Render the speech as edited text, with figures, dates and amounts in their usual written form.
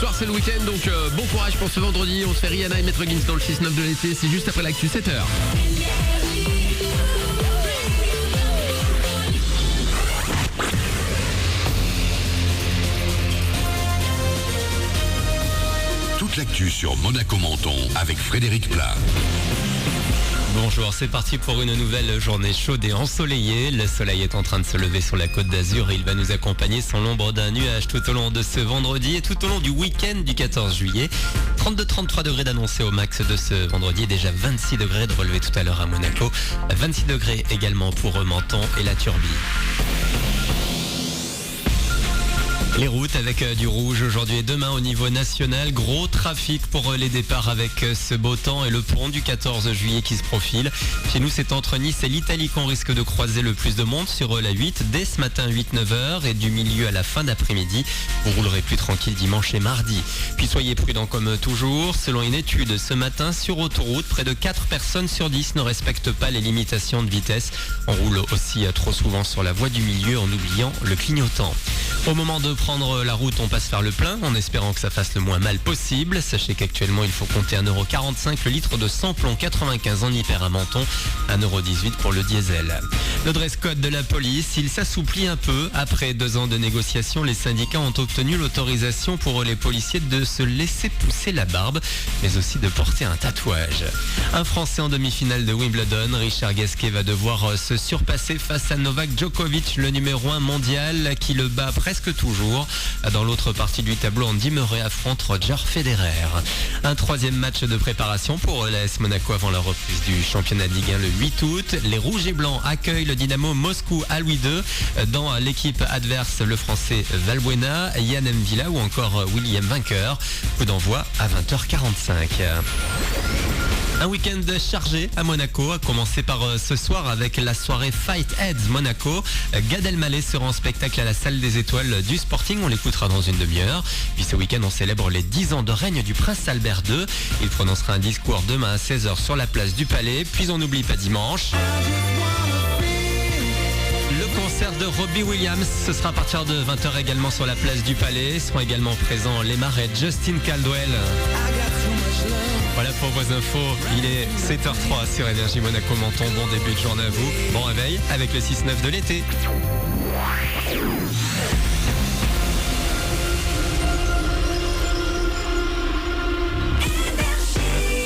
soir c'est le week-end, donc bon courage pour ce vendredi. On se fait Rihanna et Maître Gims dans le 6-9 de l'été. C'est juste après l'actu 7h. Toute l'actu sur Monaco Menton avec Frédéric Plat. Bonjour, c'est parti pour une nouvelle journée chaude et ensoleillée. Le soleil est en train de se lever sur la côte d'Azur et il va nous accompagner sans l'ombre d'un nuage tout au long de ce vendredi et tout au long du week-end du 14 juillet. 32-33 degrés d'annoncé au max de ce vendredi et déjà 26 degrés de relevé tout à l'heure à Monaco. 26 degrés également pour Menton et la Turbie. Les routes avec du rouge aujourd'hui et demain au niveau national. Gros trafic pour les départs avec ce beau temps et le pont du 14 juillet qui se profile. Chez nous, c'est entre Nice et l'Italie qu'on risque de croiser le plus de monde sur la 8 dès ce matin 8-9h et du milieu à la fin d'après-midi. Vous roulerez plus tranquille dimanche et mardi. Puis soyez prudents comme toujours. Selon une étude ce matin sur autoroute, près de 4 personnes sur 10 ne respectent pas les limitations de vitesse. On roule aussi trop souvent sur la voie du milieu en oubliant le clignotant. Au moment de prendre la route, on passe faire le plein en espérant que ça fasse le moins mal possible. Sachez qu'actuellement, il faut compter 1,45€ le litre de samplon 95 en hyper à Menton, 1,18€ pour le diesel. Le dress code de la police, il s'assouplit un peu. Après 2 ans de négociations, les syndicats ont obtenu l'autorisation pour les policiers de se laisser pousser la barbe, mais aussi de porter un tatouage. Un Français en demi-finale de Wimbledon, Richard Gasquet va devoir se surpasser face à Novak Djokovic, le numéro 1 mondial, qui le bat presque toujours. Dans l'autre partie du tableau, Andy Murray affronte Roger Federer. Un 3e match de préparation pour l'AS Monaco avant la reprise du championnat de Ligue 1 le 8 août. Les Rouges et Blancs accueillent le Dynamo Moscou à Louis II. Dans l'équipe adverse, le Français Valbuena, Yann M'Vila ou encore William Vainqueur. Coup d'envoi à 20h45. Un week-end chargé à Monaco, à commencer par ce soir avec la soirée Fight Heads Monaco. Gad Elmaleh sera en spectacle à la salle des étoiles du Sporting, on l'écoutera dans une demi-heure. Puis ce week-end on célèbre les 10 ans de règne du prince Albert II. Il prononcera un discours demain à 16h sur la place du Palais, puis on n'oublie pas dimanche le concert de Robbie Williams, ce sera à partir de 20h également sur la place du Palais. Seront également présents les Marais, Justin Caldwell. Voilà pour vos infos, il est 7h03 sur Énergie Monaco Menton. Bon début de journée à vous, bon réveil avec le 6-9 de l'été.